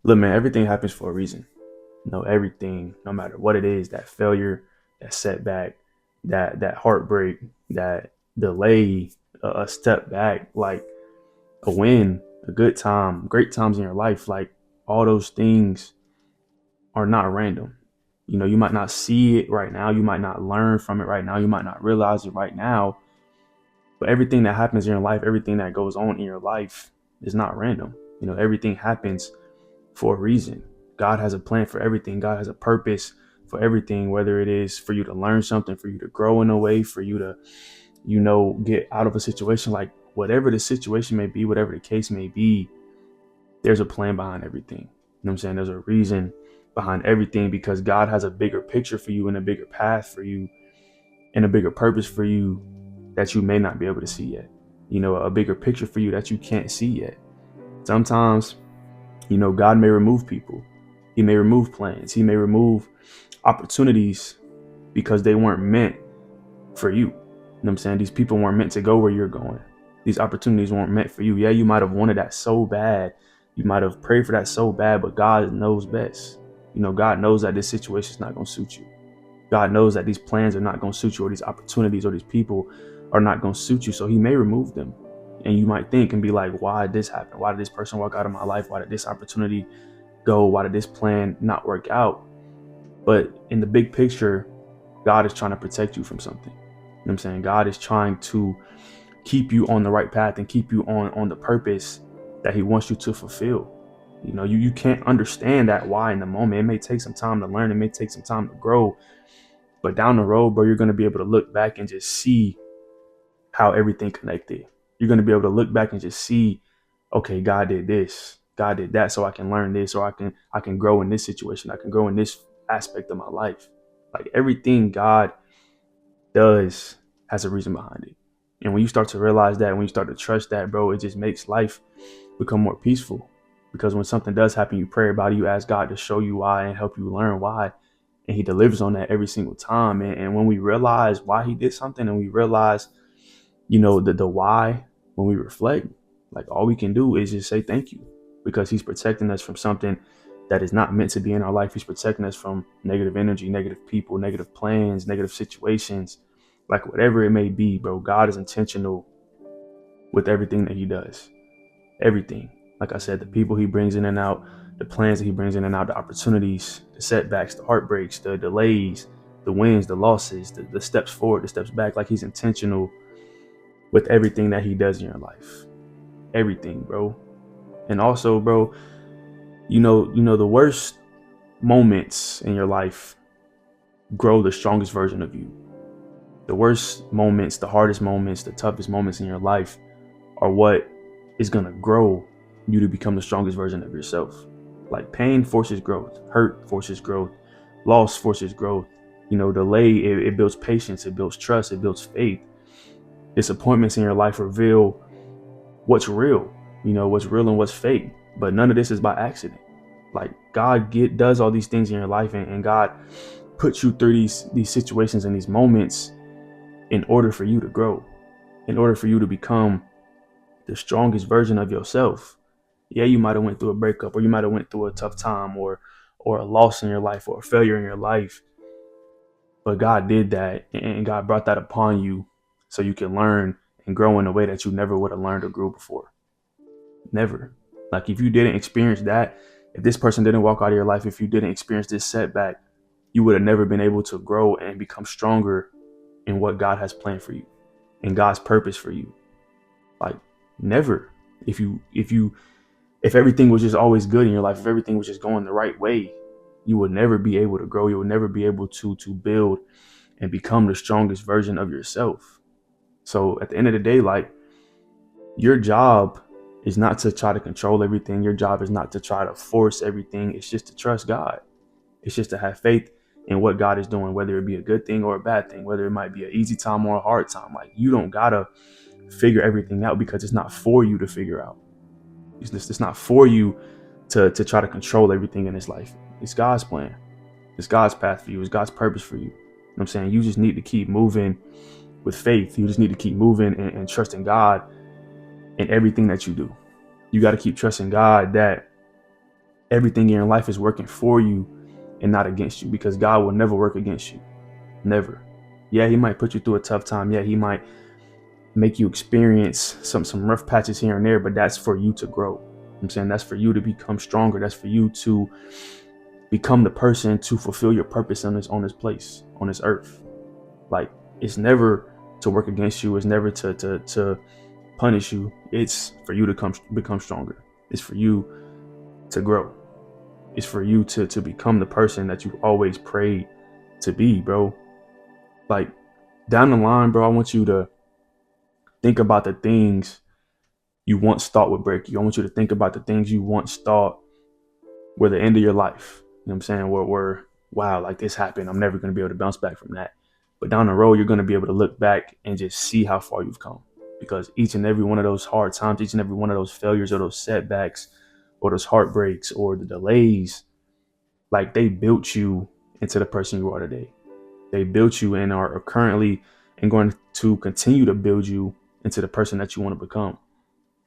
Look, man, everything happens for a reason. Everything, no matter what it is, that failure, that setback, that heartbreak, that delay, a step back, like a win, a good time, great times in your life, like all those things are not random. You might not see it right now, you might not learn from it right now, you might not realize it right now, but everything that happens in your life, everything that goes on in your life is not random. Everything happens for a reason. God has a plan for everything. God has a purpose for everything, whether it is for you to learn something, for you to grow in a way, for you to, get out of a situation, like whatever the situation may be, whatever the case may be, there's a plan behind everything. What I'm saying? There's a reason behind everything because God has a bigger picture for you and a bigger path for you and a bigger purpose for you that you may not be able to see yet. A bigger picture for you that you can't see yet. Sometimes, God may remove people. He may remove plans. He may remove opportunities because they weren't meant for you. You know what I'm saying? These people weren't meant to go where you're going. These opportunities weren't meant for you. Yeah, you might have wanted that so bad. You might have prayed for that so bad, but God knows best. God knows that this situation is not going to suit you. God knows that these plans are not going to suit you, or these opportunities or these people are not going to suit you. So he may remove them. And you might think and be like, why did this happen? Why did this person walk out of my life? Why did this opportunity go? Why did this plan not work out? But in the big picture, God is trying to protect you from something. You know what I'm saying? God is trying to keep you on the right path and keep you on the purpose that he wants you to fulfill. You can't understand that why in the moment. It may take some time to learn. It may take some time to grow. But down the road, bro, you're going to be able to look back and just see how everything connected. You're going to be able to look back and just see, okay, God did this, God did that, so I can learn this, or I can grow in this situation. I can grow in this aspect of my life. Like everything God does has a reason behind it. And when you start to realize that, when you start to trust that, bro, it just makes life become more peaceful. Because when something does happen, you pray about it, you ask God to show you why and help you learn why. And he delivers on that every single time. And when we realize why he did something and we realize, the why, when we reflect, like all we can do is just say thank you because he's protecting us from something that is not meant to be in our life. He's protecting us from negative energy, negative people, negative plans, negative situations, like whatever it may be, bro. God is intentional with everything that he does. Everything. Like I said, the people he brings in and out, the plans that he brings in and out, the opportunities, the setbacks, the heartbreaks, the delays, the wins, the losses, the steps forward, the steps back. Like he's intentional with everything that he does in your life. Everything, bro. And also, bro, the worst moments in your life grow the strongest version of you. The worst moments, the hardest moments, the toughest moments in your life are what is going to grow you to become the strongest version of yourself. Like pain forces growth, hurt forces growth, loss forces growth. Delay, it builds patience, it builds trust, it builds faith. Disappointments in your life reveal what's real, what's real and what's fake. But none of this is by accident. Like God does all these things in your life, and God puts you through these situations and these moments in order for you to grow, in order for you to become the strongest version of yourself. Yeah, you might have went through a breakup, or you might have went through a tough time, or a loss in your life, or a failure in your life. But God did that, and God brought that upon you so you can learn and grow in a way that you never would have learned or grew before. Never. Like if you didn't experience that, if this person didn't walk out of your life, if you didn't experience this setback, you would have never been able to grow and become stronger in what God has planned for you and God's purpose for you. Like never. If everything was just always good in your life, if everything was just going the right way, you would never be able to grow. You would never be able to build and become the strongest version of yourself. So at the end of the day, like your job is not to try to control everything. Your job is not to try to force everything. It's just to trust God. It's just to have faith in what God is doing, whether it be a good thing or a bad thing, whether it might be an easy time or a hard time. Like you don't gotta figure everything out because it's not for you to figure out. It's not for you to try to control everything in this life. It's God's plan. It's God's path for you. It's God's purpose for you. You know what I'm saying? You just need to keep moving with faith. You just need to keep moving and trusting God in everything that you do. You got to keep trusting God that everything in your life is working for you and not against you, because God will never work against you. Never. Yeah, he might put you through a tough time. Yeah, he might make you experience some rough patches here and there, but that's for you to grow. I'm saying that's for you to become stronger. That's for you to become the person to fulfill your purpose on this place, on this earth. Like, it's never to work against you. It's never to punish you. It's for you to become stronger. It's for you to grow. It's for you to become the person that you've always prayed to be, bro. Like, down the line, bro, I want you to think about the things you once thought would break you. I want you to think about the things you once thought were the end of your life. You know what I'm saying? Where wow, like this happened. I'm never going to be able to bounce back from that. But down the road, you're going to be able to look back and just see how far you've come. Because each and every one of those hard times, each and every one of those failures or those setbacks or those heartbreaks or the delays, like, they built you into the person you are today. They built you and are currently and going to continue to build you into the person that you want to become.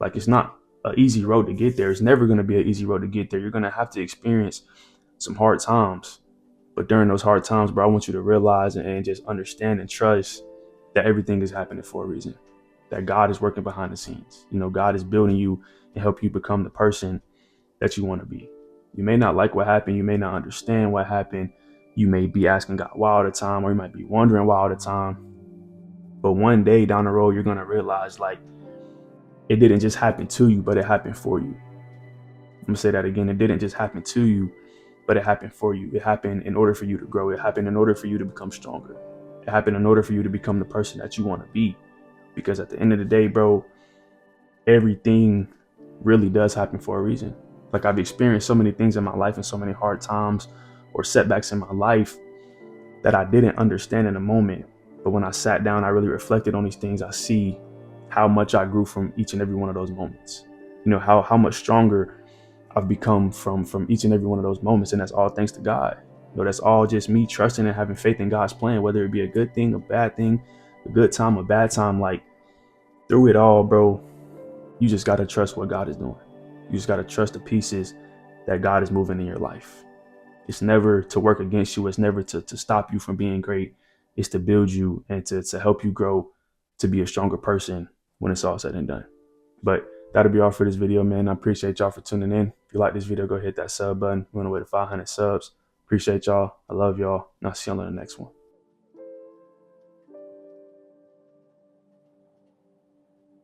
Like, it's not an easy road to get there. It's never going to be an easy road to get there. You're going to have to experience some hard times. But during those hard times, bro, I want you to realize and just understand and trust that everything is happening for a reason, that God is working behind the scenes. You know, God is building you and help you become the person that you want to be. You may not like what happened. You may not understand what happened. You may be asking God why all the time, or you might be wondering why all the time. But one day down the road, you're going to realize, like, it didn't just happen to you, but it happened for you. I'm going to say that again. It didn't just happen to you, but it happened for you. It happened in order for you to grow. It happened in order for you to become stronger. It happened in order for you to become the person that you want to be. Because at the end of the day, bro, everything really does happen for a reason. Like, I've experienced so many things in my life and so many hard times or setbacks in my life that I didn't understand in the moment. But when I sat down, I really reflected on these things. I see how much I grew from each and every one of those moments. You know, how much stronger I've become from each and every one of those moments. And that's all thanks to God. You know, that's all just me trusting and having faith in God's plan, whether it be a good thing, a bad thing, a good time, a bad time. Like, through it all, bro, you just got to trust what God is doing. You just got to trust the pieces that God is moving in your life. It's never to work against you. It's never to stop you from being great. It's to build you and to help you grow to be a stronger person when it's all said and done. But that'll be all for this video, man. I appreciate y'all for tuning in. If you like this video, go hit that sub button. We're on the way to 500 subs. Appreciate y'all. I love y'all. And I'll see y'all in the next one.